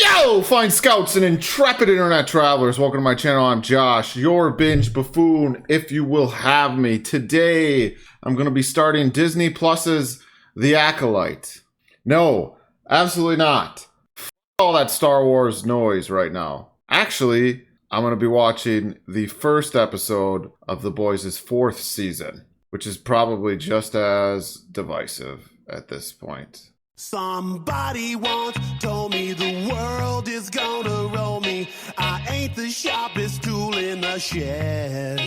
Yo, fine scouts and intrepid internet travelers. Welcome to my channel. I'm Josh, your Binge Buffoon, if you will have me. Today, I'm going to be starting Disney Plus's The Acolyte. No, absolutely not. All that Star Wars noise right now. Actually, I'm going to be watching the first episode of The Boys' fourth season, which is probably just as divisive at this point. Somebody once told me the world is gonna roll me. I ain't the sharpest tool in the shed.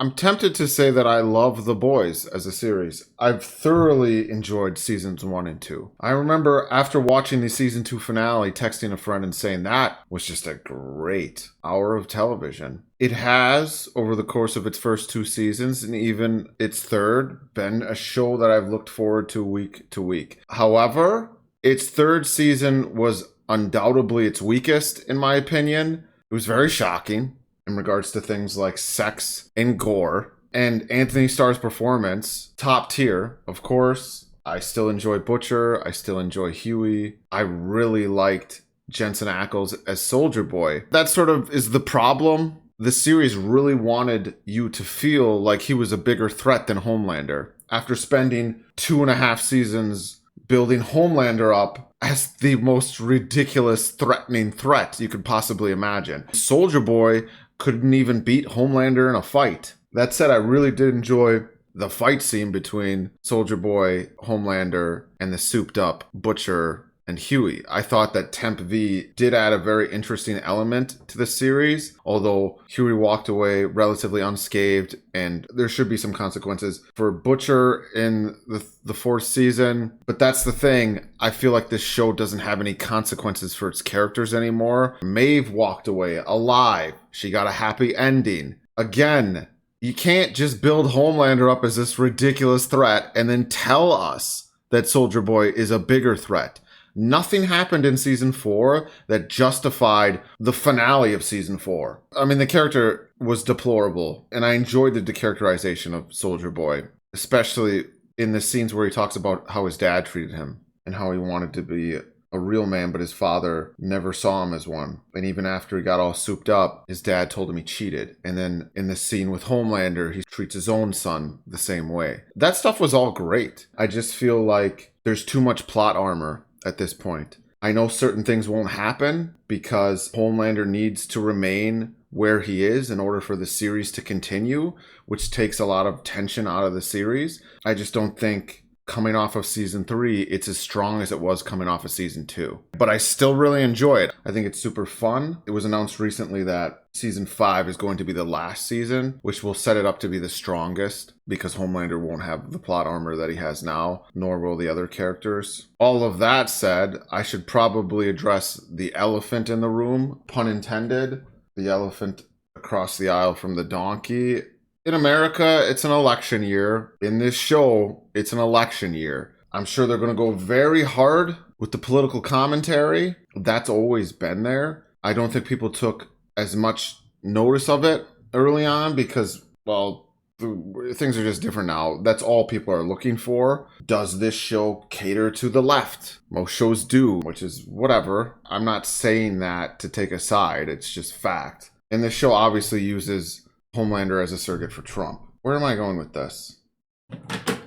I'm tempted to say that I love The Boys as a series. I've thoroughly enjoyed seasons 1 and 2. I remember after watching the season 2 finale, texting a friend and saying that was just a great hour of television. It has, over the course of its first 2 seasons and even its third, been a show that I've looked forward to week to week. However, its third season was undoubtedly its weakest, in my opinion. It was very shocking in regards to things like sex and gore. And Anthony Starr's performance, top tier. Of course, I still enjoy Butcher. I still enjoy Huey. I really liked Jensen Ackles as Soldier Boy. That sort of is the problem. The series really wanted you to feel like he was a bigger threat than Homelander. After spending 2.5 seasons building Homelander up as the most ridiculous, threatening threat you could possibly imagine. Soldier Boy couldn't even beat Homelander in a fight. That said, I really did enjoy the fight scene between Soldier Boy, Homelander, and the souped up Butcher and Huey. I thought that Temp V did add a very interesting element to the series, although Huey walked away relatively unscathed, and there should be some consequences for Butcher in the fourth season. But that's the thing. I feel like this show doesn't have any consequences for its characters anymore. Maeve walked away alive. She got a happy ending. Again, you can't just build Homelander up as this ridiculous threat and then tell us that Soldier Boy is a bigger threat. Nothing happened in season 4 that justified the finale of season 4. I mean, the character was deplorable, and I enjoyed the decharacterization of Soldier Boy, especially in the scenes where he talks about how his dad treated him and how he wanted to be a real man, but his father never saw him as one. And even after he got all souped up, his dad told him he cheated. And then in the scene with Homelander, he treats his own son the same way. That stuff was all great. I just feel like there's too much plot armor at this point. I know certain things won't happen because Homelander needs to remain where he is in order for the series to continue, which takes a lot of tension out of the series. I just don't think coming off of season 3, it's as strong as it was coming off of season 2. But I still really enjoy it. I think it's super fun. It was announced recently that season 5 is going to be the last season, which will set it up to be the strongest because Homelander won't have the plot armor that he has now, nor will the other characters. All of that said, I should probably address the elephant in the room, pun intended. The elephant across the aisle from the donkey. In America, it's an election year. In this show, it's an election year. I'm sure they're going to go very hard with the political commentary. That's always been there. I don't think people took as much notice of it early on because, well, things are just different now. That's all people are looking for. Does this show cater to the left? Most shows do, which is whatever. I'm not saying that to take a side. It's just fact. And this show obviously uses Homelander as a surrogate for Trump. Where am I going with this?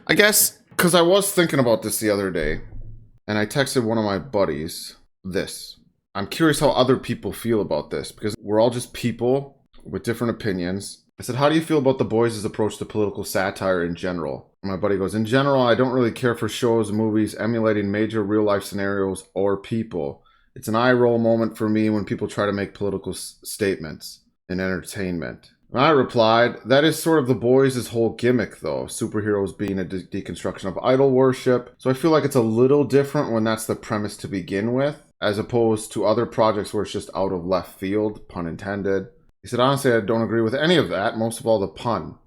I guess because I was thinking about this the other day, and I texted one of my buddies this. I'm curious how other people feel about this, because we're all just people with different opinions. I said, how do you feel about The Boys' approach to political satire in general? And my buddy goes, in general, I don't really care for shows and movies emulating major real-life scenarios or people. It's an eye-roll moment for me when people try to make political statements in entertainment. And I replied, that is sort of The Boys' whole gimmick, though. Superheroes being a deconstruction of idol worship. So I feel like it's a little different when that's the premise to begin with, as opposed to other projects where it's just out of left field, pun intended. He said, honestly, I don't agree with any of that, most of all the pun.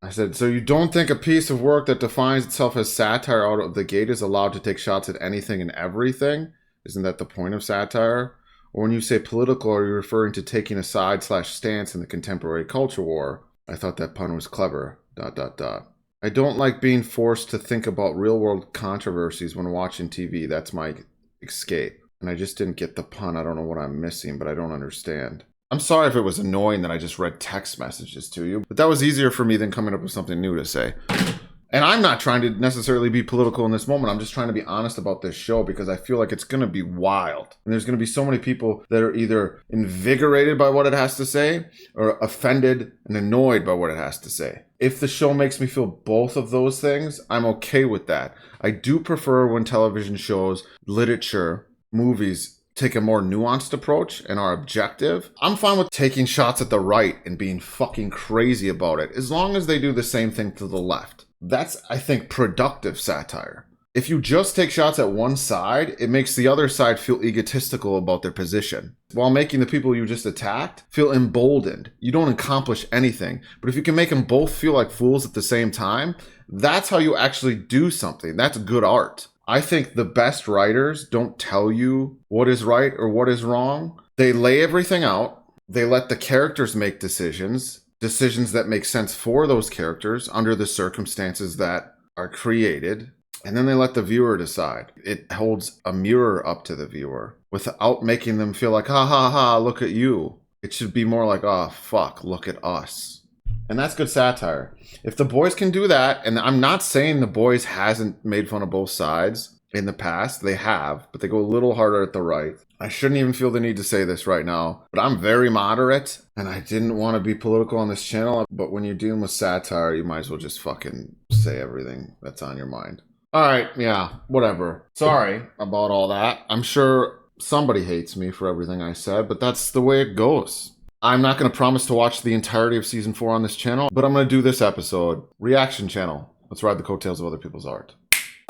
I said, so you don't think a piece of work that defines itself as satire out of the gate is allowed to take shots at anything and everything? Isn't that the point of satire? Or when you say political, are you referring to taking a side/stance in the contemporary culture war? I thought that pun was clever, ... I don't like being forced to think about real-world controversies when watching TV. That's my escape. and I just didn't get the pun. I don't know what I'm missing, but I don't understand. I'm sorry if it was annoying that I just read text messages to you, but that was easier for me than coming up with something new to say. And I'm not trying to necessarily be political in this moment. I'm just trying to be honest about this show because I feel like it's going to be wild. And there's going to be so many people that are either invigorated by what it has to say or offended and annoyed by what it has to say. If the show makes me feel both of those things, I'm okay with that. I do prefer when television shows, literature, movies take a more nuanced approach and are objective. I'm fine with taking shots at the right and being fucking crazy about it, as long as they do the same thing to the left. That's, I think, productive satire. If you just take shots at one side, it makes the other side feel egotistical about their position, while making the people you just attacked feel emboldened. You don't accomplish anything. But if you can make them both feel like fools at the same time, that's how you actually do something. That's good art. I think the best writers don't tell you what is right or what is wrong. They lay everything out. They let the characters make decisions that make sense for those characters under the circumstances that are created. And then they let the viewer decide. It holds a mirror up to the viewer without making them feel like, ha ha ha, look at you. It should be more like, oh, fuck, look at us. And that's good satire. If the boys can do that, and I'm not saying the boys hasn't made fun of both sides in the past, they have, but they go a little harder at the right. I shouldn't even feel the need to say this right now, but I'm very moderate, and I didn't want to be political on this channel, but when you're dealing with satire, you might as well just fucking say everything that's on your mind. Alright, yeah, whatever. Sorry about all that. I'm sure somebody hates me for everything I said, but that's the way it goes. I'm not going to promise to watch the entirety of season 4 on this channel, but I'm going to do this episode. Reaction channel. Let's ride the coattails of other people's art.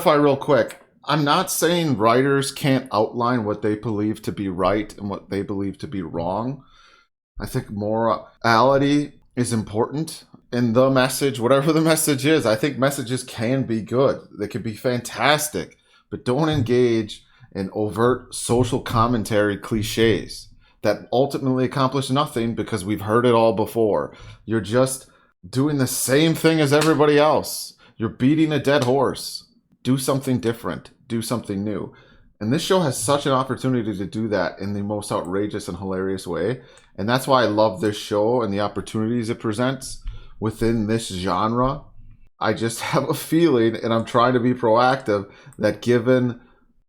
Real quick. I'm not saying writers can't outline what they believe to be right and what they believe to be wrong. I think morality is important in the message, whatever the message is. I think messages can be good. They can be fantastic, but don't engage in overt social commentary cliches that ultimately accomplish nothing because we've heard it all before. You're just doing the same thing as everybody else. You're beating a dead horse. Do something different. Do something new. And this show has such an opportunity to do that in the most outrageous and hilarious way. And that's why I love this show and the opportunities it presents within this genre. I just have a feeling, and I'm trying to be proactive, that given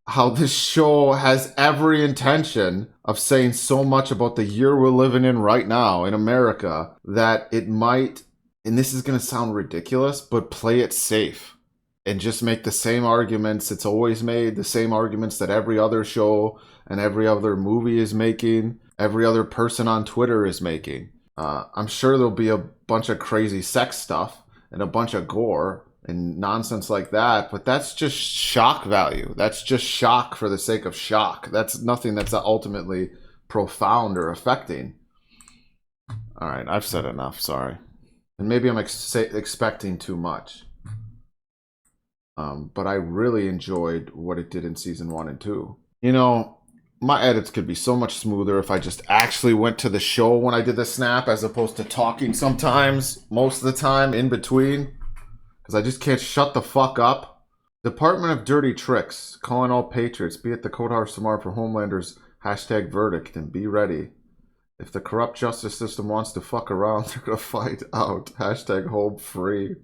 how this show has every intention of saying so much about the year we're living in right now in America, that it might, and this is going to sound ridiculous, but play it safe. And just make the same arguments it's always made, the same arguments that every other show and every other movie is making, every other person on Twitter is making. I'm sure there'll be a bunch of crazy sex stuff and a bunch of gore and nonsense like that, but that's just shock value. That's just shock for the sake of shock. That's nothing that's ultimately profound or affecting. All right, I've said enough, sorry. And maybe I'm expecting too much. But I really enjoyed what it did in season 1 and 2. You know, my edits could be so much smoother if I just actually went to the show when I did the snap, as opposed to talking sometimes, most of the time, in between. Because I just can't shut the fuck up. Department of Dirty Tricks, calling all patriots, be at the courthouse tomorrow for Homelander's #verdict, and be ready. If the corrupt justice system wants to fuck around, they're gonna fight out. #home free.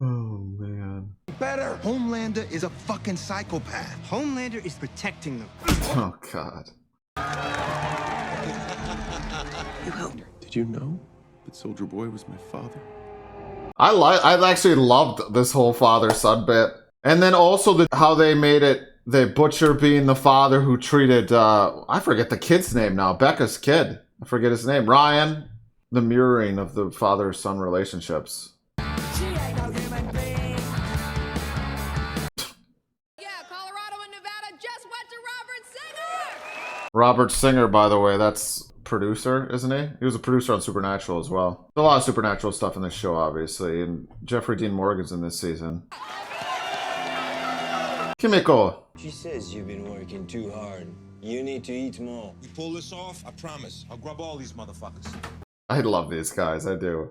Oh, man. Better. Homelander is a fucking psychopath. Homelander is protecting them. Oh, God. You helped. Did you know that Soldier Boy was my father? I actually loved this whole father-son bit. And then also how they made it, the Butcher being the father who treated, I forget the kid's name now, Becca's kid. I forget his name. Ryan. The mirroring of the father-son relationships. Robert Singer, by the way, that's producer, isn't he? He was a producer on Supernatural as well. There's a lot of Supernatural stuff in this show, obviously, and Jeffrey Dean Morgan's in this season. Kimiko. She says you've been working too hard. You need to eat more. We pull this off, I promise. I'll grab all these motherfuckers. I love these guys, I do.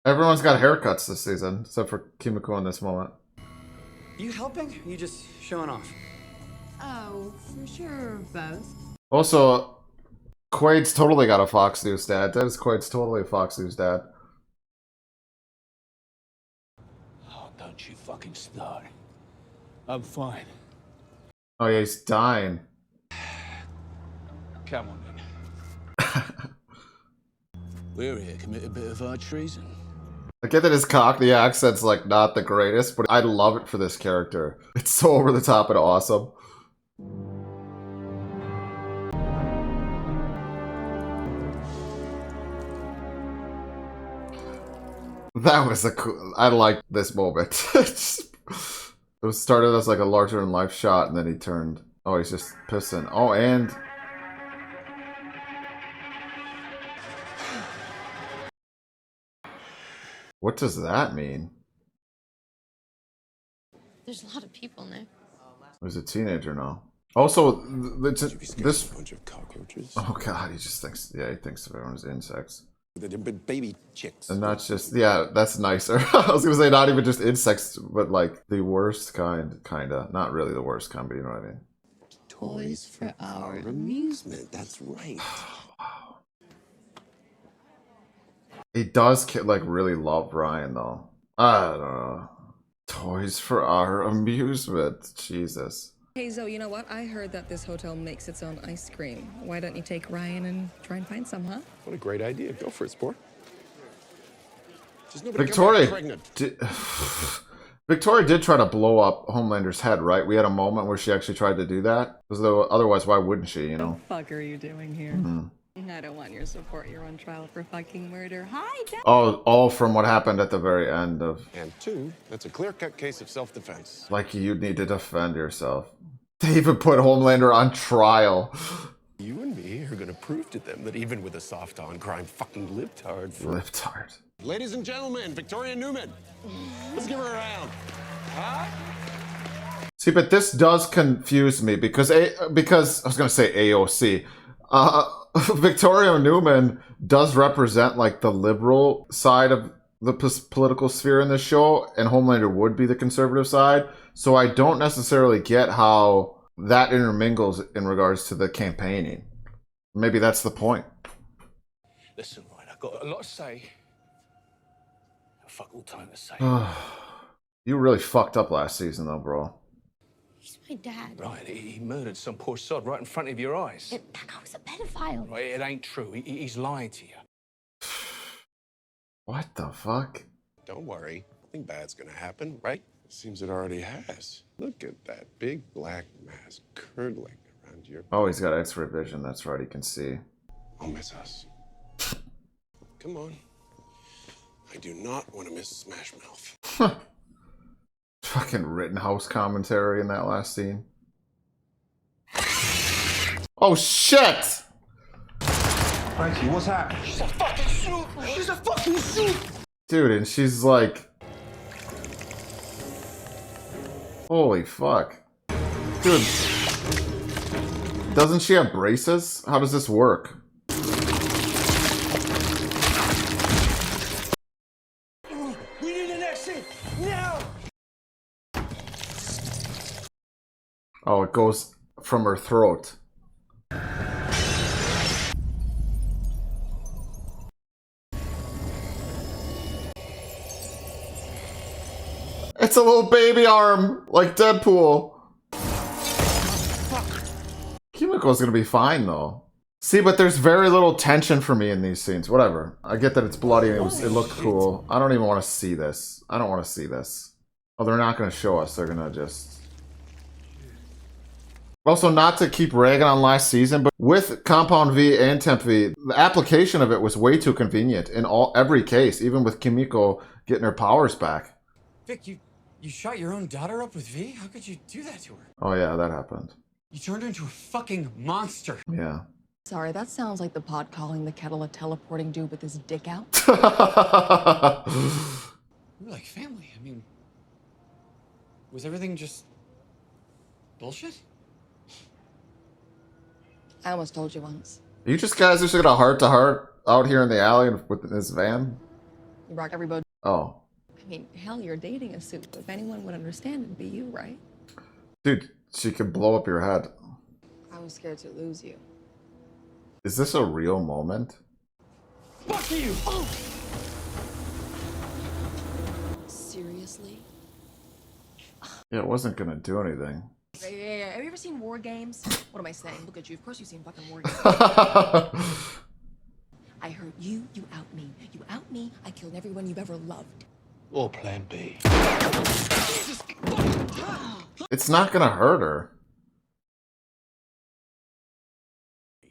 Everyone's got haircuts this season, except for Kimiko in this moment. You helping? Or you just showing off? Oh, for sure, both. Also, Quaid's totally got a Fox News dad. Dennis Quaid's totally a Fox News dad. Oh, don't you fucking start. I'm fine. Oh yeah, he's dying. Come on then. We're here to commit a bit of our treason. I get that his Cockney accent's like not the greatest, but I love it for this character. It's so over the top and awesome. That was a cool. I like this moment. It was started as like a larger than life shot, and then he turned. Oh, he's just pissing. Oh, and what does that mean? There's a lot of people, Nick. He's a teenager now. Also, this bunch of cockroaches. oh god, he just thinks. Yeah, he thinks of everyone as insects. They're baby chicks. And not just, yeah, that's nicer. I was gonna say not even just insects, but like the worst kind, kinda. Not really the worst kind, but you know what I mean. Toys for our amusement. That's right. He does like really love Ryan though. I don't know. Toys for our amusement. Jesus. Hey Zoe, you know what? I heard that this hotel makes its own ice cream. Why don't you take Ryan and try and find some, huh? What a great idea. Go for it, sport. Just nobody Victoria pregnant. Victoria did try to blow up Homelander's head, right? We had a moment where she actually tried to do that. Because though otherwise, why wouldn't she, you know? What the fuck are you doing here? I don't want your support. You're on trial for fucking murder. Hi, Dad. Oh, all from what happened at the very end of... And two, that's a clear-cut case of self-defense. Like, you'd need to defend yourself. They even put Homelander on trial. You and me are gonna prove to them that even with a soft on crime, fucking lived hard for... Lived hard. Ladies and gentlemen, Victoria Newman. Let's give her a round. Huh? See, but this does confuse me because I was gonna say AOC. Victoria Newman does represent like the liberal side of the political sphere in this show, and Homelander would be the conservative side. So I don't necessarily get how that intermingles in regards to the campaigning. Maybe that's the point. Listen, Ryan, I've got a lot to say. Fuck all time to say. You really fucked up last season, though, bro. He's my dad. Ryan, he murdered some poor sod right in front of your eyes. That guy was a pedophile. Right, it ain't true. He's lying to you. What the fuck? Don't worry. Nothing bad's gonna happen, right? Seems it already has. Look at that big black mass curdling around your... Oh, he's got X-ray vision. That's right. He can see. Don't miss us. Come on. I do not want to miss Smash Mouth. Fucking Rittenhouse commentary in that last scene. Oh shit! Frankie, what's happening? She's a fucking shoot! She's a fucking shoot! Dude, and she's like... Holy fuck. Dude. Doesn't she have braces? How does this work? We need an exit! Now! Oh, it goes from her throat. It's a little baby arm, like Deadpool. Kimiko's gonna be fine, though. See, but there's very little tension for me in these scenes. Whatever. I get that it's bloody and it looked cool. I don't even want to see this. I don't want to see this. Oh, they're not gonna show us. They're gonna just... Also, not to keep ragging on last season, but with Compound V and Temp V, the application of it was way too convenient in every case, even with Kimiko getting her powers back. Vic, you shot your own daughter up with V? How could you do that to her? Oh yeah, that happened. You turned her into a fucking monster. Yeah. Sorry, that sounds like the pot calling the kettle a teleporting dude with his dick out. We're like family. I mean, was everything just bullshit? I almost told you once. You just guys just got a heart-to-heart out here in the alley with this van? You rock every boat. Oh. I mean, hell, you're dating a suit. If anyone would understand, it'd be you, right? Dude, She could blow up your head. I was scared to lose you. Is this a real moment? Fuck you! Oh. Seriously? Yeah, it wasn't gonna do anything. Yeah. Have you ever seen War Games? What am I saying? Look at you. Of course you've seen fucking War Games. I heard you out me. You out me, I killed everyone you've ever loved. Or plan B. It's not gonna hurt her.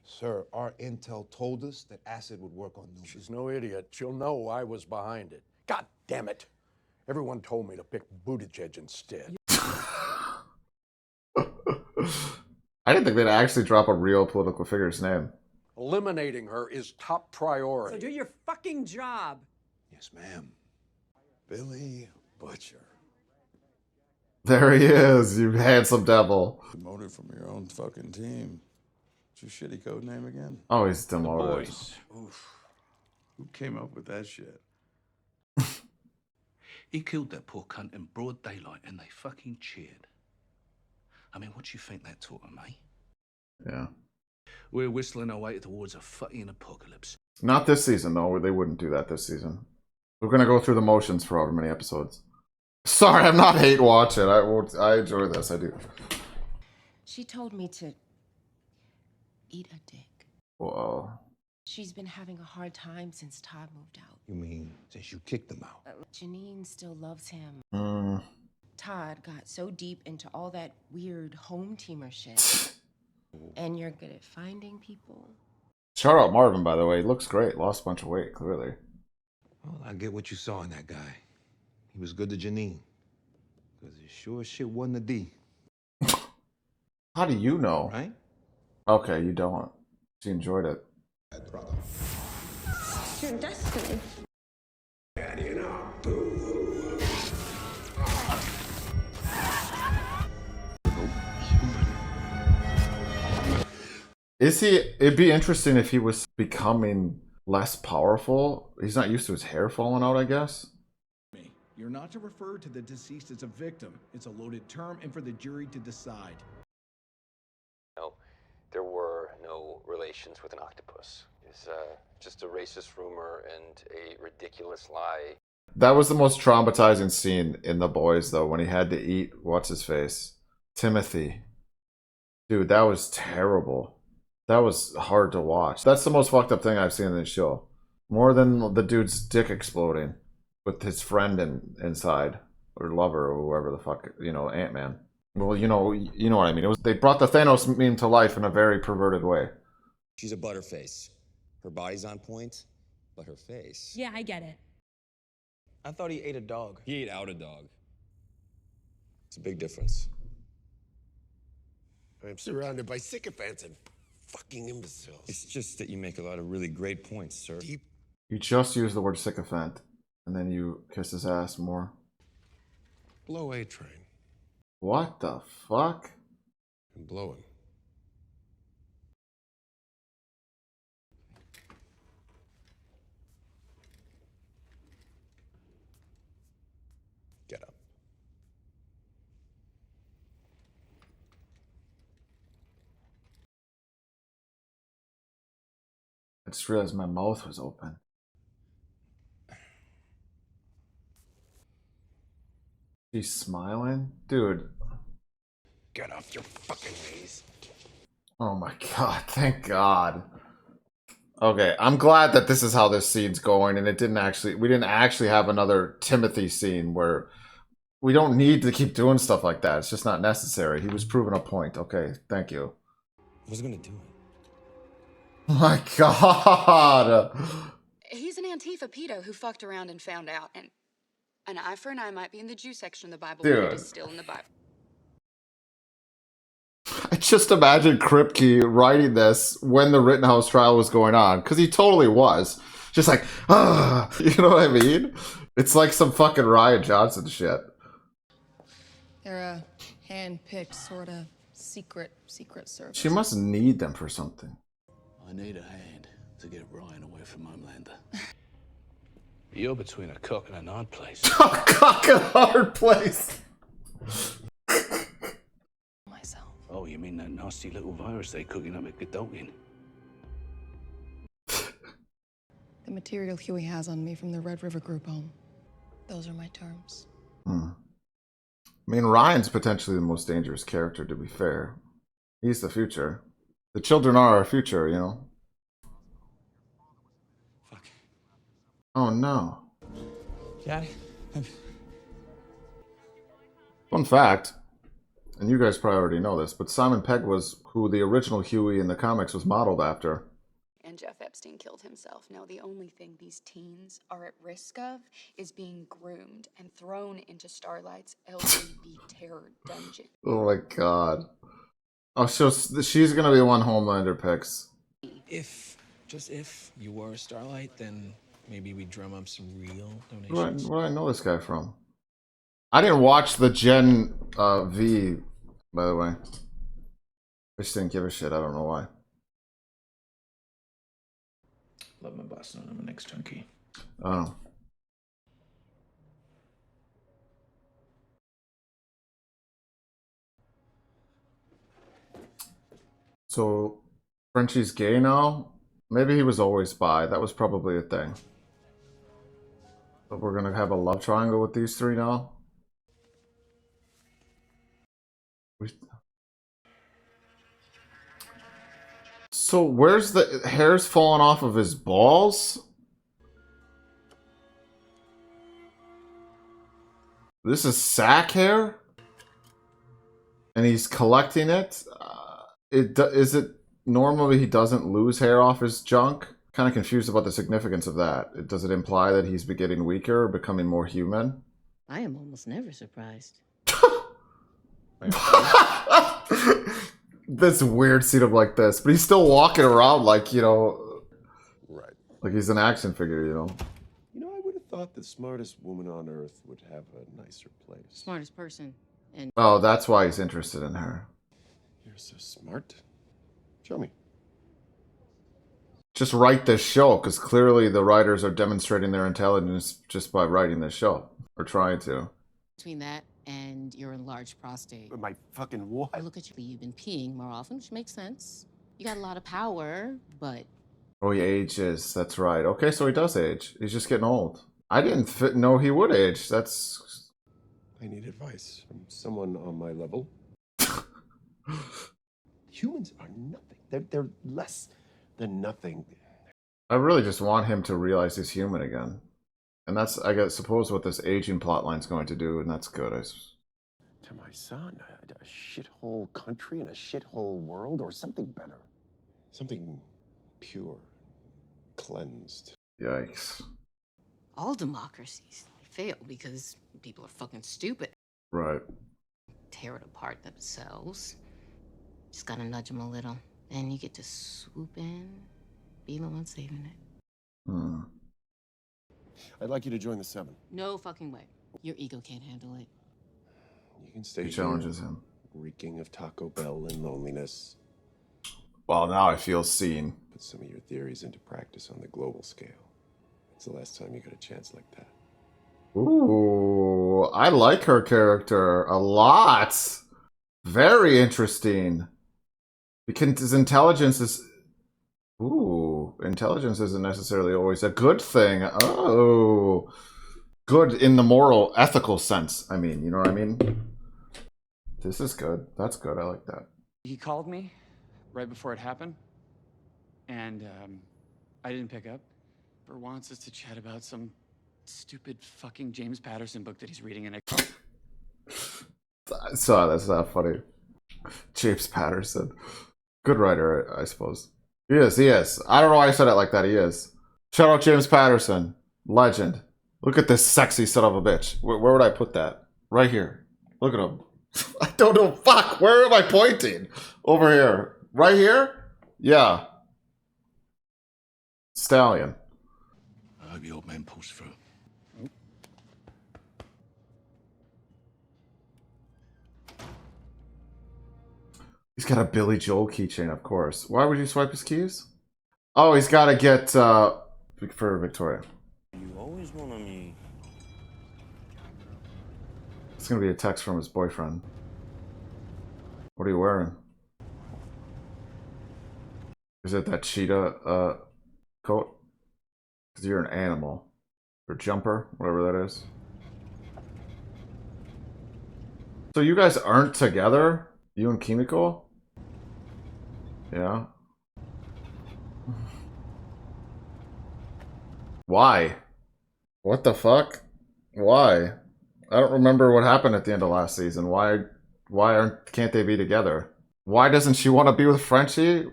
Sir, our intel told us that acid would work on Newman. She's no idiot. She'll know I was behind it. God damn it. Everyone told me to pick Buttigieg instead. I didn't think they'd actually drop a real political figure's name. Eliminating her is top priority. So do your fucking job. Yes, ma'am. Billy Butcher. There he is, you handsome devil. Demoted from your own fucking team. What's your shitty code name again? Oh, he's demoted. Boys. Oof. Who came up with that shit? He killed that poor cunt in broad daylight and they fucking cheered. I mean, what do you think that taught them, eh? Yeah. We're whistling our way towards a fucking apocalypse. Not this season, though. They wouldn't do that this season. We're gonna go through the motions for however many episodes. Sorry, I'm not hate watching. I enjoy this. I do. She told me to eat a dick. Whoa. She's been having a hard time since Todd moved out. You mean since you kicked them out? Janine still loves him. Mm. Todd got so deep into all that weird home teamer shit. And you're good at finding people. Shout out Marvin, by the way. He looks great. Lost a bunch of weight, clearly. Well, I get what you saw in that guy. He was good to Janine. Because it sure as shit wasn't a D. How do you know? Right? Okay, you don't. She enjoyed it. Your destiny. Is he? It'd be interesting if he was becoming less powerful. He's not used to his hair falling out, I guess. You're not to refer to the deceased as a victim. It's a loaded term and for the jury to decide. No, there were no relations with an octopus. It's just a racist rumor and a ridiculous lie. That was the most traumatizing scene in The Boys, though, when he had to eat, what's his face? Timothy. Dude, that was terrible. That was hard to watch. That's the most fucked up thing I've seen in this show. More than the dude's dick exploding with his friend inside, or lover, or whoever the fuck, Ant-Man. Well, you know what I mean. They brought the Thanos meme to life in a very perverted way. She's a butterface. Her body's on point, but her face. Yeah, I get it. I thought he ate a dog. He ate out a dog. It's a big difference. I'm surrounded by sycophants and fucking imbeciles. It's just that you make a lot of really great points, sir. You just use the word sycophant, and then you kiss his ass more. Blow A train. What the fuck? And blow him. Get up. I just realized my mouth was open. He's smiling? Dude. Get off your fucking knees. Oh my god, thank God. Okay, I'm glad that this is how this scene's going, and we didn't actually have another Timothy scene where we don't need to keep doing stuff like that. It's just not necessary. He was proving a point. Okay, thank you. I was gonna do it. Oh my god! He's an Antifa pedo who fucked around and found out, and an eye for an eye might be in the Jew section of the Bible, Dude. but it is still in the Bible. I just imagine Kripke writing this when the Rittenhouse trial was going on, because he totally was. Just like, you know what I mean? It's like some fucking Ryan Johnson shit. They're a hand-picked sort of secret service. She must need them for something. I need a hand to get Ryan away from Homelander. You're between a cock and a hard place. A cock and a hard place. Myself. Oh, you mean that nasty little virus they cooking up at Godolphin? The material Huey has on me from the Red River group home. Those are my terms. I mean, Ryan's potentially the most dangerous character, to be fair. He's the future. The children are our future, you know? Fuck. Oh, no. Dad? Fun fact, and you guys probably already know this, but Simon Pegg was who the original Huey in the comics was modeled after. And Jeff Epstein killed himself. Now, the only thing these teens are at risk of is being groomed and thrown into Starlight's LGB terror dungeon. Oh my god. Oh, so she's gonna be the one Homelander picks. If, just if, you were a Starlight, then maybe we'd drum up some real donations. Where do I know this guy from? I didn't watch the Gen V, by the way. I just didn't give a shit. I don't know why. Love my boss knowing I'm an ex-junkie. Oh. So, Frenchie's gay now? Maybe he was always bi. That was probably a thing. But we're gonna have a love triangle with these three now? So where's the hair's falling off of his balls? This is sack hair? And he's collecting it? Is it normally he doesn't lose hair off his junk? Kind of confused about the significance of that. Does it imply that he's getting weaker or becoming more human? I am almost never surprised. This weird setup like this, but he's still walking around like, you know, Right. like he's an action figure, you know. You know, I would have thought the smartest woman on earth would have a nicer place. Smartest person. And Oh, that's why he's interested in her. You're so smart. Show me. Just write this show, because clearly the writers are demonstrating their intelligence just by writing this show, or trying to. between that and your enlarged prostate. My fucking what? I look at you, you've been peeing more often, which makes sense. You got a lot of power, but... Oh, he ages. That's right. Okay, so he does age. He's just getting old. I didn't know he would age. That's... I need advice from someone on my level. Humans are nothing. They're less than nothing. I really just want him to realize he's human again. And that's, I guess, suppose what this aging plotline's going to do, and that's good. To my son, a shithole country and a shithole world, or something better. Something pure, cleansed. Yikes. All democracies fail because people are fucking stupid. Right. Tear it apart themselves. Just gotta nudge them a little. Then you get to swoop in, be the one saving it. Hmm. I'd like you to join the 7. No fucking way. Your ego can't handle it. You can stay He challenges him. reeking of Taco Bell and loneliness. Well, now I feel seen. Put some of your theories into practice on the global scale. It's the last time you got a chance like that. Ooh, I like her character a lot. Very interesting. Because his intelligence is... Ooh, intelligence isn't necessarily always a good thing. Oh. Good in the moral, ethical sense. I mean, you know what I mean? This is good. That's good. I like that. He called me right before it happened, and I didn't pick up. For wants us to chat about some stupid fucking James Patterson book that he's reading, and I saw that's not funny. James Patterson. Good writer, I suppose. He is. I don't know why I said it like that. He is. Shout out James Patterson. Legend. Look at this sexy son of a bitch. Where would I put that? Right here. Look at him. I don't know. Fuck. Where am I pointing? Over here. Right here? Yeah. Stallion. I hope the old man pulls through. He's got a Billy Joel keychain, of course. Why would you swipe his keys? Oh, he's got to get for Victoria. You always want me. It's going to be a text from his boyfriend. What are you wearing? Is it that cheetah coat? Because you're an animal. Or jumper, whatever that is. So you guys aren't together? You and Kimiko? Yeah. Why? What the fuck? Why? I don't remember what happened at the end of last season. Can't they be together? Why doesn't she want to be with Frenchie?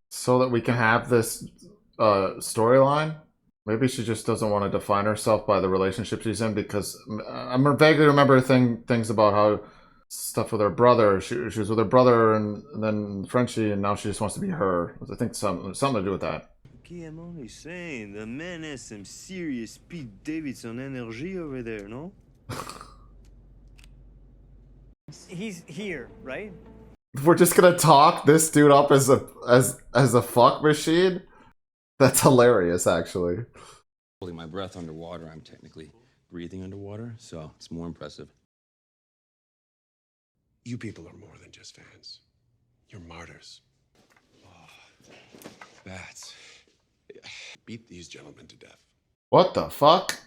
So that we can have this storyline? Maybe she just doesn't want to define herself by the relationship she's in, because I vaguely remember things about how stuff with her brother. She was with her brother and then Frenchie, and now she just wants to be her. I think something to do with that. Okay, I'm only saying, the man has some serious Pete Davidson energy over there, no? He's here, right? We're just gonna talk this dude up as a fuck machine? That's hilarious, actually. Holding my breath underwater, I'm technically breathing underwater, so it's more impressive. You people are more than just fans. You're martyrs. Oh, bats. Beat these gentlemen to death. What the fuck?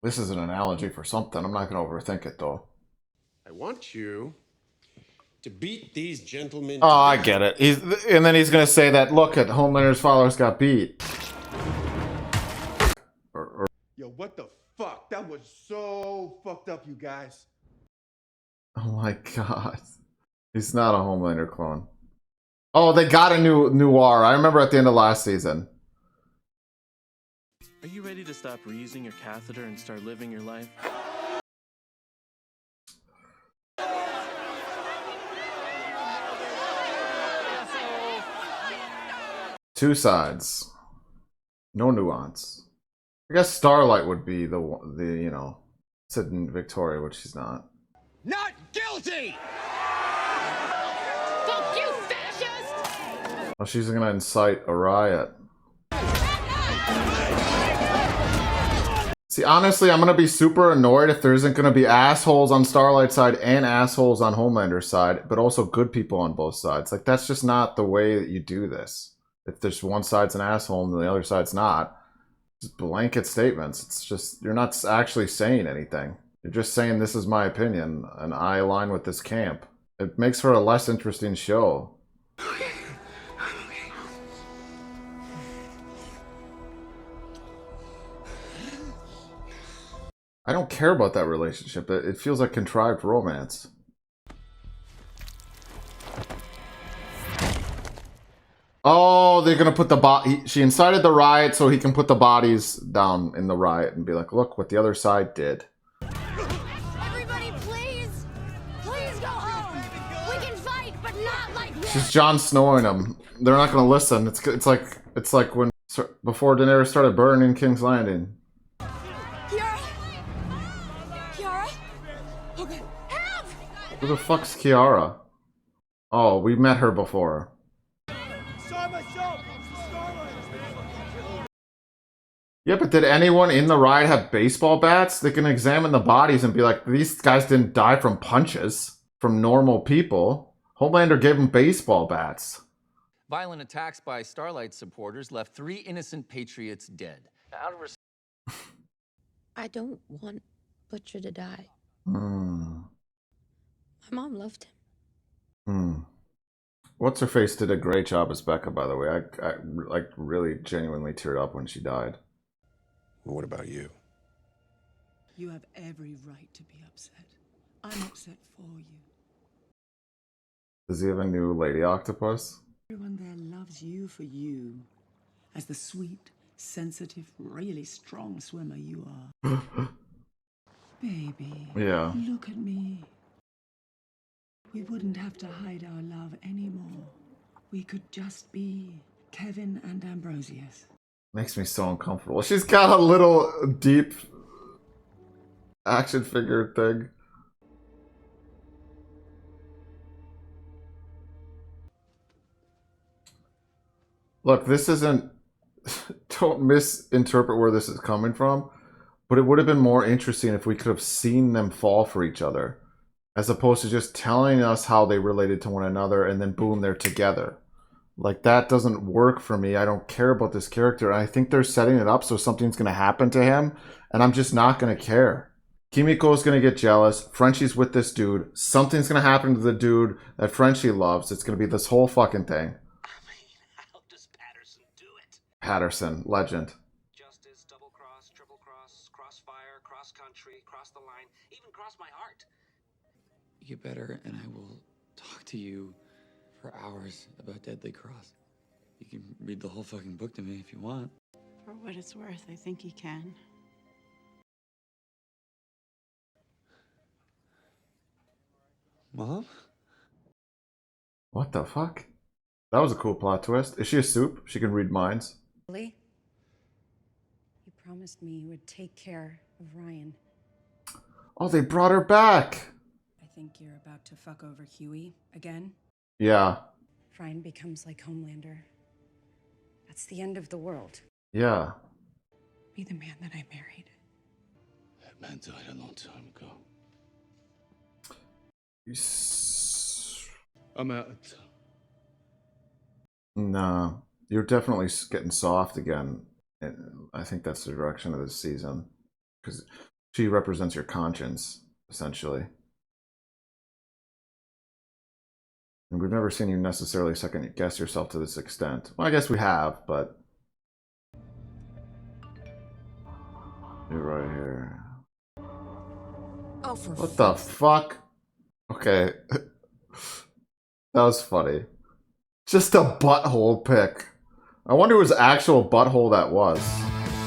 This is an analogy for something. I'm not gonna overthink it, though. I want you to beat these gentlemen. Oh, I get it. And then he's gonna say that, look, at Homelander's followers got beat. Yo, what the fuck? That was so fucked up, you guys. Oh my god. He's not a Homelander clone. Oh, they got a new noir. I remember at the end of last season. Are you ready to stop reusing your catheter and start living your life? Two sides. No nuance. I guess Starlight would be the you know, said Victoria, which she's not. Not guilty! Fuck you, fascist! Oh, she's gonna incite a riot. See, honestly, I'm gonna be super annoyed if there isn't gonna be assholes on Starlight's side and assholes on Homelander's side, but also good people on both sides. Like, that's just not the way that you do this. If there's one side's an asshole and the other side's not, just blanket statements. It's just, you're not actually saying anything. You're just saying, this is my opinion, and I align with this camp. It makes for a less interesting show. I don't care about that relationship. It feels like contrived romance. Oh, they're gonna put the she incited the riot so he can put the bodies down in the riot and be like, look what the other side did. Everybody, please! Please go home! We can fight, but not like this! She's Jon Snowing them. They're not gonna listen. It's like when before Daenerys started burning King's Landing. Kiara? Kiara? Okay. Help! Who the fuck's Kiara? Oh, we met her before. Yeah, but did anyone in the riot have baseball bats? They can examine the bodies and be like, these guys didn't die from punches from normal people. Homelander gave them baseball bats. Violent attacks by Starlight supporters left 3 innocent patriots dead. Out of I don't want Butcher to die. Hmm. My mom loved him. Hmm. What's her face did a great job as Becca, by the way. I like really genuinely teared up when she died. What about you? You have every right to be upset. I'm upset for you. Does he have a new Lady Octopus? Everyone there loves you for you. As the sweet, sensitive, really strong swimmer you are. Baby, Yeah. look at me. We wouldn't have to hide our love anymore. We could just be Kevin and Ambrosius. Makes me so uncomfortable. She's got a little deep action figure thing. Look, this isn't... Don't misinterpret where this is coming from, but it would have been more interesting if we could have seen them fall for each other, as opposed to just telling us how they related to one another and then boom, they're together. Like, that doesn't work for me. I don't care about this character. I think they're setting it up so something's going to happen to him, and I'm just not going to care. Kimiko's going to get jealous. Frenchie's with this dude. Something's going to happen to the dude that Frenchie loves. It's going to be this whole fucking thing. How does Patterson do it? Patterson, legend. Justice, double cross, triple cross, crossfire, cross country, cross the line, even cross my heart. You get better, and I will talk to you for hours about Deadly Cross. You can read the whole fucking book to me if you want. For what it's worth, I think he can. Mom? What the fuck? That was a cool plot twist. Is she a soup? She can read minds. Lee, you promised me you would take care of Ryan. Oh, they brought her back. I think you're about to fuck over Huey again. Yeah. Ryan becomes like Homelander. That's the end of the world. Yeah. Be the man that I married. That man died a long time ago. I'm out. No. You're definitely getting soft again. And I think that's the direction of this season. Because she represents your conscience, essentially. And we've never seen you necessarily second guess yourself to this extent. Well, I guess we have, but... You're right here. Oh, for What the fuck? Okay. That was funny. Just a butthole pick. I wonder whose actual butthole that was.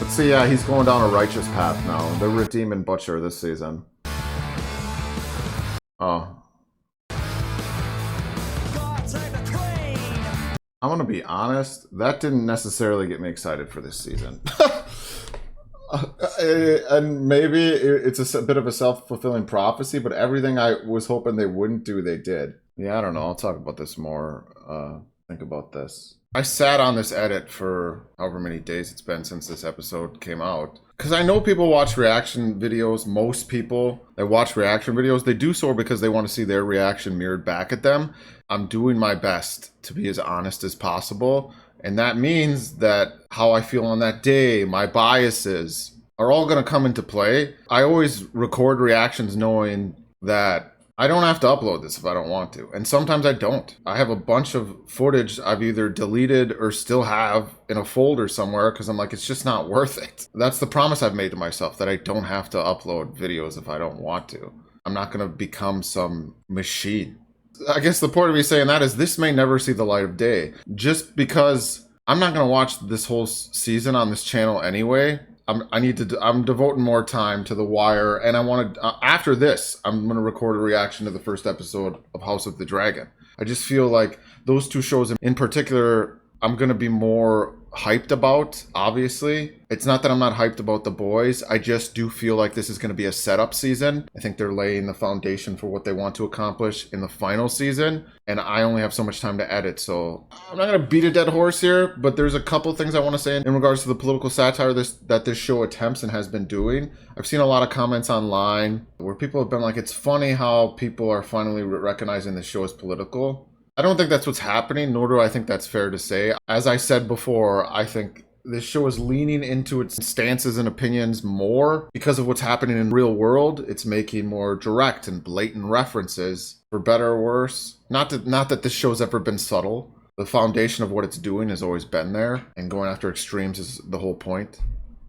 But see, yeah, he's going down a righteous path now. They're redeeming Butcher this season. Oh. I'm gonna be honest, that didn't necessarily get me excited for this season. And maybe it's a bit of a self-fulfilling prophecy, but everything I was hoping they wouldn't do, they did. Yeah, I don't know. I'll talk about this more. Think about this. I sat on this edit for however many days it's been since this episode came out. Because I know people watch reaction videos. Most people that watch reaction videos, they do so because they want to see their reaction mirrored back at them. I'm doing my best to be as honest as possible. And that means that how I feel on that day, my biases, are all going to come into play. I always record reactions knowing that I don't have to upload this if I don't want to. And sometimes I don't. I have a bunch of footage I've either deleted or still have in a folder somewhere because I'm like, it's just not worth it. That's the promise I've made to myself, that I don't have to upload videos if I don't want to. I'm not going to become some machine. I guess the point of me saying that is this may never see the light of day. Just because I'm not going to watch this whole season on this channel anyway. I'm devoting more time to The Wire, and I want to, after this, I'm going to record a reaction to the first episode of House of the Dragon. I just feel like those two shows in particular, I'm going to be more hyped about, obviously. It's not that I'm not hyped about The Boys. I just do feel like this is going to be a setup season. I think they're laying the foundation for what they want to accomplish in the final season, and I only have so much time to edit, so I'm not going to beat a dead horse here, but there's a couple things I want to say in regards to the political satire that this show attempts and has been doing. I've seen a lot of comments online where people have been like, it's funny how people are finally recognizing this show as political. I don't think that's what's happening, nor do I think that's fair to say. As I said before, I think this show is leaning into its stances and opinions more because of what's happening in the real world. It's making more direct and blatant references, for better or worse. Not that this show's ever been subtle. The foundation of what it's doing has always been there, and going after extremes is the whole point.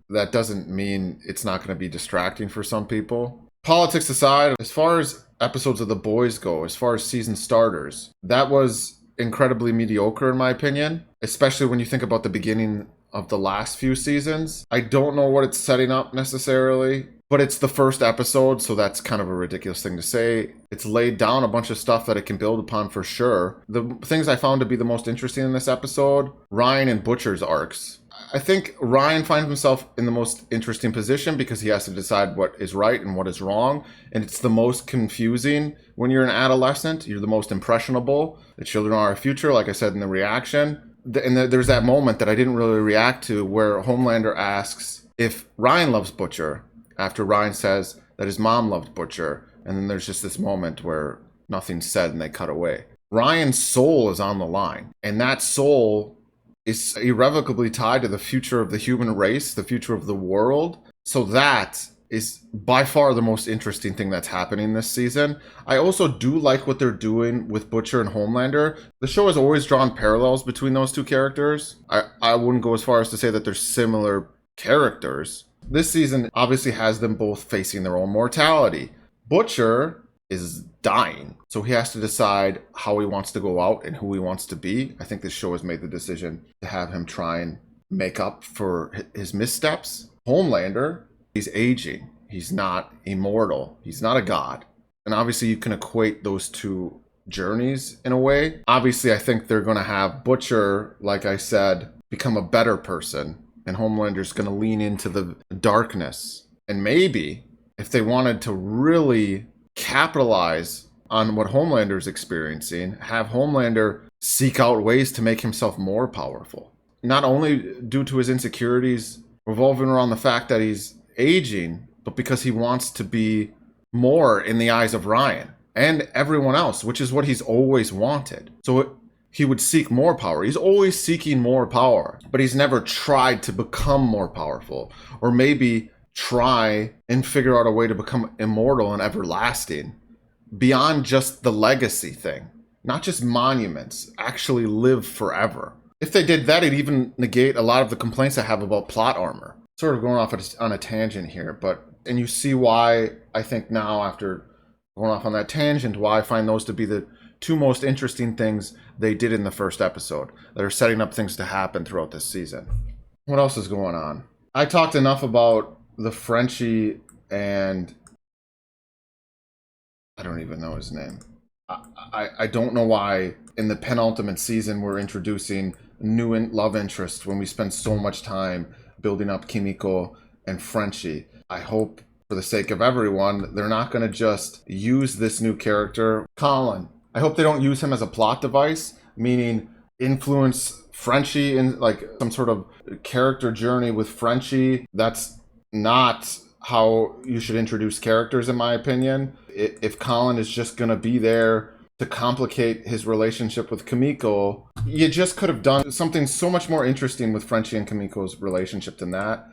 That doesn't mean it's not going to be distracting for some people. Politics aside, as far as episodes of The Boys go, as far as season starters, that was incredibly mediocre in my opinion, especially when you think about the beginning of the last few seasons. I don't know what it's setting up necessarily, but it's the first episode, so that's kind of a ridiculous thing to say. It's laid down a bunch of stuff that it can build upon for sure. The things I found to be the most interesting in this episode, Ryan and Butcher's arcs. I think Ryan finds himself in the most interesting position because he has to decide what is right and what is wrong. And it's the most confusing when you're an adolescent. You're the most impressionable. The children are our future, like I said in the reaction. And there's that moment that I didn't really react to where Homelander asks if Ryan loves Butcher after Ryan says that his mom loved Butcher. And then there's just this moment where nothing's said and they cut away. Ryan's soul is on the line, and that soul is irrevocably tied to the future of the human race, the future of the world. So that is by far the most interesting thing that's happening this season. I also do like what they're doing with Butcher and Homelander. The show has always drawn parallels between those two characters. I wouldn't go as far as to say that they're similar characters. This season obviously has them both facing their own mortality. Butcher is dying, so he has to decide how he wants to go out and who he wants to be. I think this show has made the decision to have him try and make up for his missteps. Homelander, he's aging. He's not immortal. He's not a god. And obviously you can equate those two journeys in a way. Obviously, I think they're going to have Butcher, like I said, become a better person, and Homelander's going to lean into the darkness. And maybe if they wanted to really capitalize on what Homelander's experiencing, have Homelander seek out ways to make himself more powerful. Not only due to his insecurities revolving around the fact that he's aging, but because he wants to be more in the eyes of Ryan and everyone else, which is what he's always wanted. So he would seek more power. He's always seeking more power, but he's never tried to become more powerful, or maybe try and figure out a way to become immortal and everlasting beyond just the legacy thing. Not just monuments, actually live forever. If they did that, it'd even negate a lot of the complaints I have about plot armor. Sort of going off on a tangent here, and you see why I think now, after going off on that tangent, why I find those to be the two most interesting things they did in the first episode that are setting up things to happen throughout this season. What else is going on? I talked enough about the Frenchie and I don't even know his name. I don't know why in the penultimate season we're introducing new love interest when we spend so much time building up Kimiko and Frenchie. I hope, for the sake of everyone, they're not going to just use this new character, Colin. I hope they don't use him as a plot device, meaning influence Frenchie in like some sort of character journey with Frenchie. That's not how you should introduce characters, in my opinion. If Colin is just going to be there to complicate his relationship with Kimiko, you just could have done something so much more interesting with Frenchie and Kimiko's relationship than that.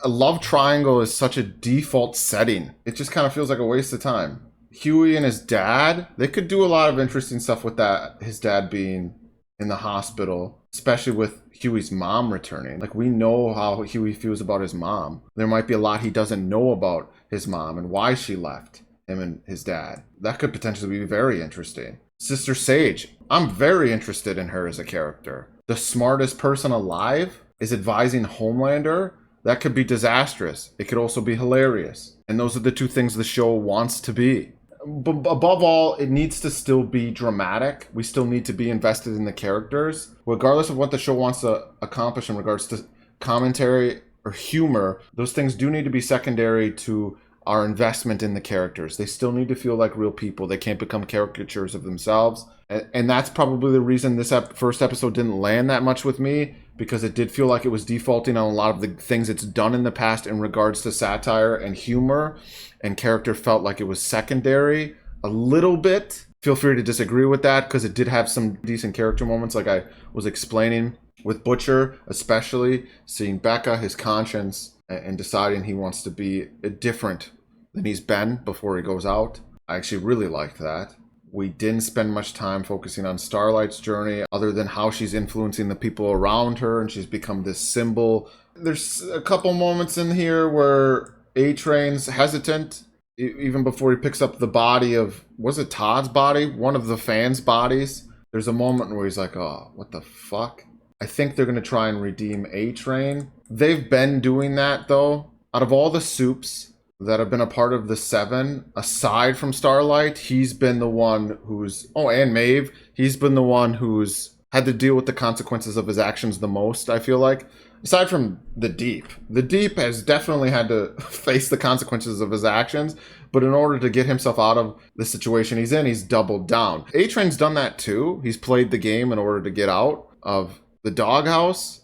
A love triangle is such a default setting. It just kind of feels like a waste of time. Huey and his dad, they could do a lot of interesting stuff with that, his dad being in the hospital, especially with Huey's mom returning. Like, we know how Huey feels about his mom. There might be a lot he doesn't know about his mom and why she left him and his dad. That could potentially be very interesting. Sister Sage, I'm very interested in her as a character. The smartest person alive is advising Homelander. That could be disastrous. It could also be hilarious. And those are the two things the show wants to be. But above all, it needs to still be dramatic. We still need to be invested in the characters. Regardless of what the show wants to accomplish in regards to commentary or humor, those things do need to be secondary to our investment in the characters. They still need to feel like real people. They can't become caricatures of themselves. And that's probably the reason this first episode didn't land that much with me, because it did feel like it was defaulting on a lot of the things it's done in the past in regards to satire and humor, and character felt like it was secondary a little bit. Feel free to disagree with that, because it did have some decent character moments, like I was explaining with Butcher, especially seeing Becca, his conscience, and deciding he wants to be different than he's been before he goes out. I actually really liked that. We didn't spend much time focusing on Starlight's journey, other than how she's influencing the people around her, and she's become this symbol. There's a couple moments in here where A-Train's hesitant, even before he picks up the body of, was it Todd's body? One of the fans' bodies. There's a moment where he's like, oh, what the fuck? I think they're going to try and redeem A-Train. They've been doing that, though. Out of all the soups that have been a part of the Seven, aside from Starlight, he's been the one who's... Oh, and Maeve. He's been the one who's had to deal with the consequences of his actions the most, I feel like. Aside from the Deep. The Deep has definitely had to face the consequences of his actions, but in order to get himself out of the situation he's in, he's doubled down. A-Train's done that too. He's played the game in order to get out of the doghouse.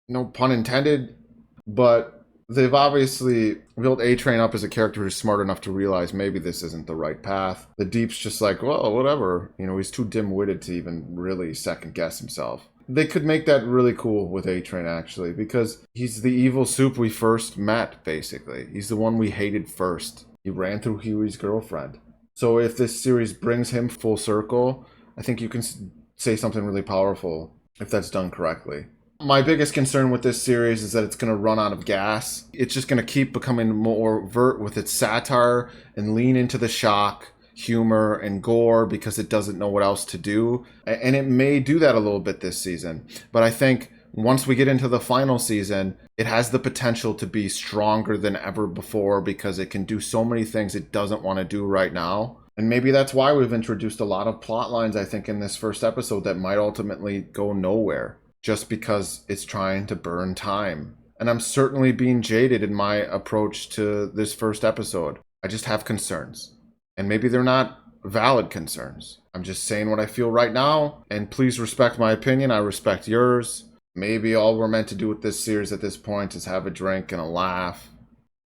No pun intended, but They've obviously built A-Train up as a character who's smart enough to realize maybe this isn't the right path. The Deep's just like, well, whatever. You know, he's too dim-witted to even really second-guess himself. They could make that really cool with A-Train, actually, because he's the evil soup we first met, basically. He's the one we hated first. He ran through Huey's girlfriend. So if this series brings him full circle, I think you can say something really powerful if that's done correctly. My biggest concern with this series is that it's going to run out of gas. It's just going to keep becoming more overt with its satire and lean into the shock, humor, and gore because it doesn't know what else to do. And it may do that a little bit this season. But I think once we get into the final season, it has the potential to be stronger than ever before because it can do so many things it doesn't want to do right now. And maybe that's why we've introduced a lot of plot lines, I think, in this first episode that might ultimately go nowhere, just because it's trying to burn time. And I'm certainly being jaded in my approach to this first episode. I just have concerns. And maybe they're not valid concerns. I'm just saying what I feel right now, and please respect my opinion. I respect yours. Maybe all we're meant to do with this series at this point is have a drink and a laugh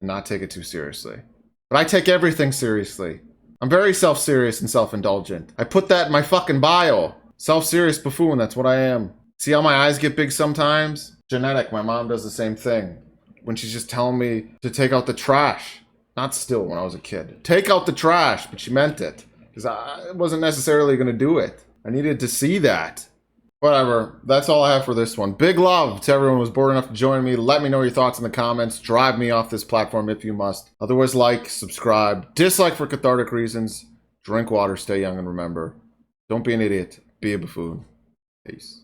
and not take it too seriously. But I take everything seriously. I'm very self-serious and self-indulgent. I put that in my fucking bio. Self-serious buffoon, that's what I am. See how my eyes get big sometimes? Genetic, my mom does the same thing. When she's just telling me to take out the trash. Not still when I was a kid. Take out the trash, but she meant it. Because I wasn't necessarily going to do it. I needed to see that. Whatever, that's all I have for this one. Big love to everyone who was bored enough to join me. Let me know your thoughts in the comments. Drive me off this platform if you must. Otherwise, like, subscribe, dislike for cathartic reasons. Drink water, stay young, and remember, don't be an idiot. Be a buffoon. Peace.